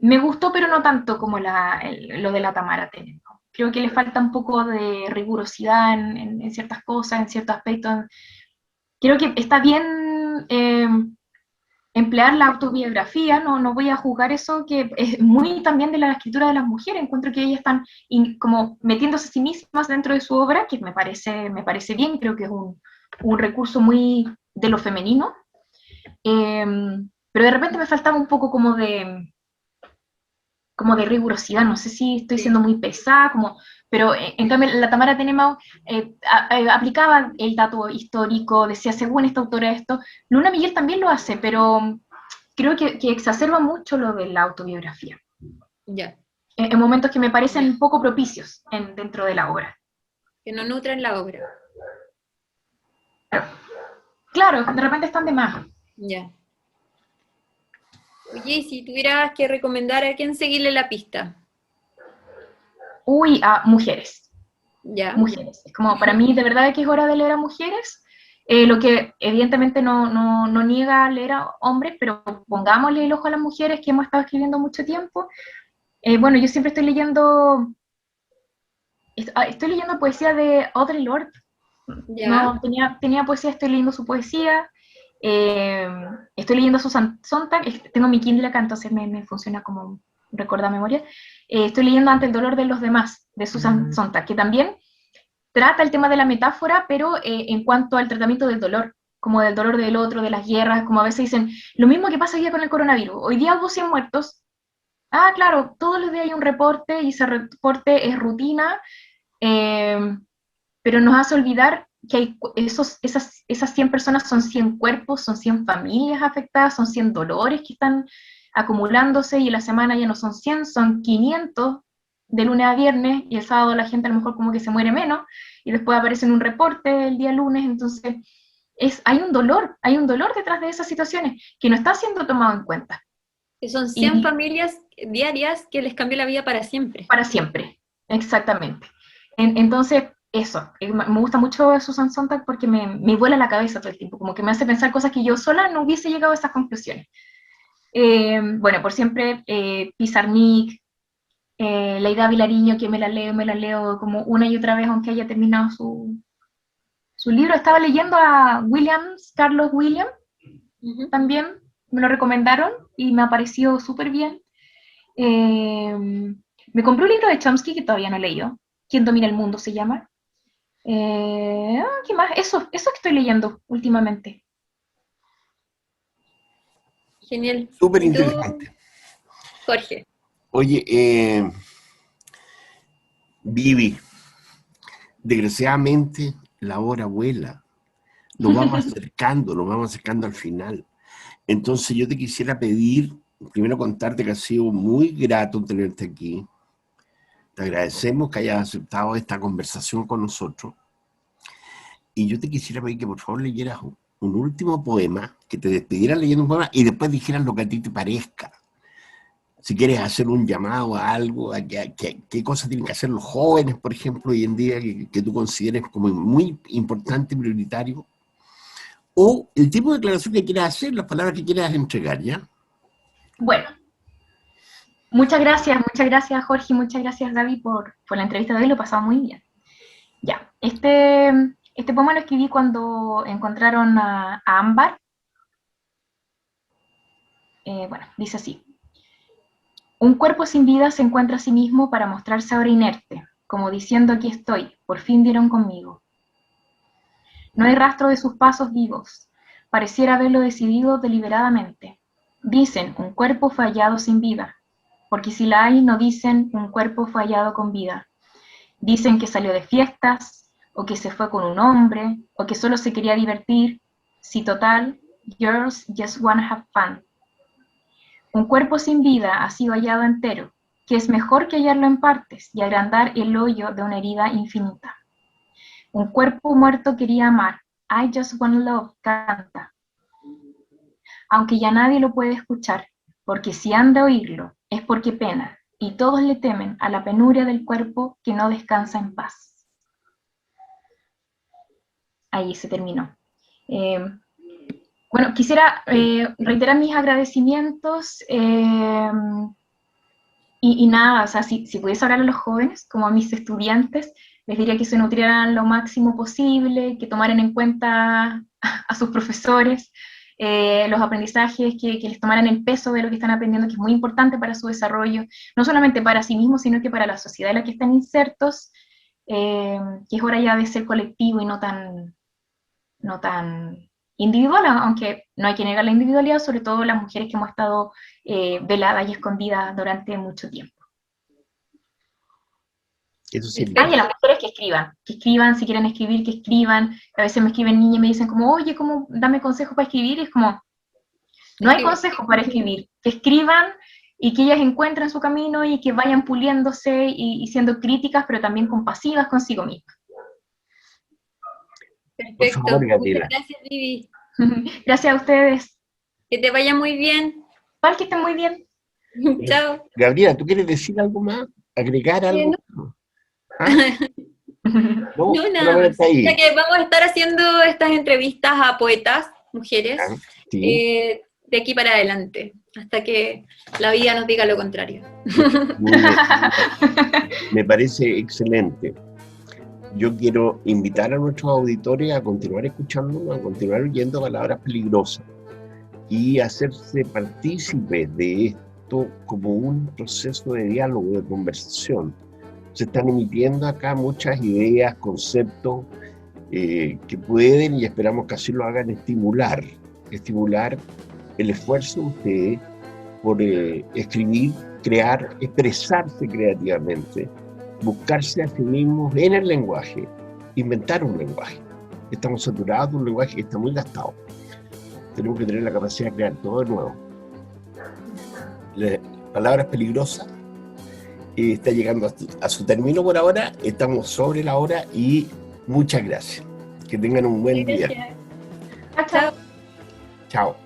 Me gustó, pero no tanto como lo de la Tamara Tenenbaum. Creo que le falta un poco de rigurosidad en ciertas cosas, en ciertos aspectos. Creo que está bien emplear la autobiografía, no voy a juzgar eso, que es muy también de la escritura de las mujeres. Encuentro que ellas están como metiéndose a sí mismas dentro de su obra, que me parece bien, creo que es un recurso muy de lo femenino. Eh, pero de repente me faltaba un poco como de rigurosidad, no sé si estoy Sí. siendo muy pesada, pero en cambio la Tamara Tenenbaum aplicaba el dato histórico, decía según esta autora esto. Luna Miguel también lo hace, pero creo que exacerba mucho lo de la autobiografía, Ya. en momentos que me parecen Ya. poco propicios dentro de la obra. Que no nutren la obra. Claro, de repente están de más. Ya. Oye, y si tuvieras que recomendar a quién seguirle la pista. Uy, a mujeres. Ya. Mujeres. Es como para mí de verdad que es hora de leer a mujeres, lo que evidentemente no niega leer a hombres, pero pongámosle el ojo a las mujeres que hemos estado escribiendo mucho tiempo. Bueno, yo siempre estoy leyendo poesía de Audre Lorde. Ya. No, tenía poesía, estoy leyendo su poesía. Eh, Estoy leyendo Susan Sontag, tengo mi Kindle acá, entonces me funciona como un recuerda memoria. Estoy leyendo Ante el dolor de los demás, de Susan Sontag, que también trata el tema de la metáfora, pero en cuanto al tratamiento del dolor, como del dolor del otro, de las guerras, como a veces dicen, lo mismo que pasa hoy día con el coronavirus. Hoy día hubo 100 muertos. Ah, claro, todos los días hay un reporte y ese reporte es rutina, eh, pero nos hace olvidar que esas 100 personas son 100 cuerpos, son 100 familias afectadas, son 100 dolores que están acumulándose y la semana ya no son 100, son 500 de lunes a viernes y el sábado la gente a lo mejor como que se muere menos y después aparece en un reporte el día lunes, entonces hay un dolor detrás de esas situaciones que no está siendo tomado en cuenta. Que son 100 Y familias diarias que les cambió la vida para siempre. para siempre, exactamente. Entonces, eso, me gusta mucho Susan Sontag porque me vuela la cabeza todo el tiempo, como que me hace pensar cosas que yo sola no hubiese llegado a esas conclusiones. Bueno, por siempre, Pizarnik, Leida Vilariño, que me la leo como una y otra vez, aunque haya terminado su libro. Estaba leyendo a Williams, Carlos Williams, también me lo recomendaron y me pareció súper bien. Me compré un libro de Chomsky que todavía no he leído. ¿Quién domina el mundo se llama? ¿Qué más? Eso que estoy leyendo últimamente. Genial. Súper ¿Y tú, interesante. Jorge? Oye, Vivi, desgraciadamente la hora vuela. Nos vamos acercando al final. Entonces yo te quisiera pedir, primero contarte que ha sido muy grato tenerte aquí. Te agradecemos que hayas aceptado esta conversación con nosotros. Y yo te quisiera pedir que por favor leyeras un último poema, que te despidieras leyendo un poema y después dijeras lo que a ti te parezca. si quieres hacer un llamado a algo, qué cosas tienen que hacer los jóvenes, por ejemplo, hoy en día, que tú consideres como muy importante y prioritario, o el tipo de declaración que quieras hacer, las palabras que quieras entregar, ¿ya? Bueno, muchas gracias Jorge, muchas gracias Gaby por la entrevista de hoy, lo he pasado muy bien. Ya, este poema lo escribí cuando encontraron a Ámbar. Bueno, dice así. Un cuerpo sin vida se encuentra a sí mismo para mostrarse ahora inerte, como diciendo aquí estoy, por fin dieron conmigo. No hay rastro de sus pasos vivos, pareciera haberlo decidido deliberadamente. Dicen un cuerpo fue hallado sin vida, porque si la hay no dicen un cuerpo fue hallado con vida. Dicen que salió de fiestas, o que se fue con un hombre, o que solo se quería divertir. Si total, girls just wanna have fun. Un cuerpo sin vida ha sido hallado entero, que es mejor que hallarlo en partes y agrandar el hoyo de una herida infinita. Un cuerpo muerto quería amar, I just want love, canta. Aunque ya nadie lo puede escuchar, porque si han de oírlo, es porque pena, y todos le temen a la penuria del cuerpo que no descansa en paz. Ahí se terminó. Bueno, quisiera reiterar mis agradecimientos y nada, o sea, si pudiese hablar a los jóvenes, como a mis estudiantes, les diría que se nutrieran lo máximo posible, que tomaran en cuenta a sus profesores, los aprendizajes, que les tomaran el peso de lo que están aprendiendo, que es muy importante para su desarrollo, no solamente para sí mismos, sino que para la sociedad en la que están insertos, que es hora ya de ser colectivo y no tan individual, aunque no hay que negar la individualidad, sobre todo las mujeres que hemos estado veladas y escondidas durante mucho tiempo. Eso sí. Y a las mujeres que escriban, si quieren escribir, que escriban. A veces me escriben niñas y me dicen como, oye, dame consejo para escribir, y es como, no hay consejo para escribir, que escriban y que ellas encuentren su camino y que vayan puliéndose y siendo críticas, pero también compasivas consigo mismas. Perfecto. Por favor, muchas gracias, Vivi. Gracias a ustedes. Que te vaya muy bien. Igual que estén muy bien. Chao. Gabriela, ¿tú quieres decir algo más? ¿Agregar algo? ¿Ah? No, nada más. O sea que vamos a estar haciendo estas entrevistas a poetas, mujeres, sí. De aquí para adelante, hasta que la vida nos diga lo contrario. Me parece excelente. Yo quiero invitar a nuestros auditores a continuar escuchándonos, a continuar oyendo Palabras Peligrosas y hacerse partícipes de esto como un proceso de diálogo, de conversación. Se están emitiendo acá muchas ideas, conceptos que pueden, y esperamos que así lo hagan, estimular el esfuerzo de ustedes por escribir, crear, expresarse creativamente, buscarse a sí mismos en el lenguaje, inventar un lenguaje. Estamos saturados de un lenguaje que está muy gastado. Tenemos que tener la capacidad de crear todo de nuevo. Palabras Peligrosas está llegando a su término por ahora. Estamos sobre la hora y muchas gracias. Que tengan un buen día. Chao. Chao.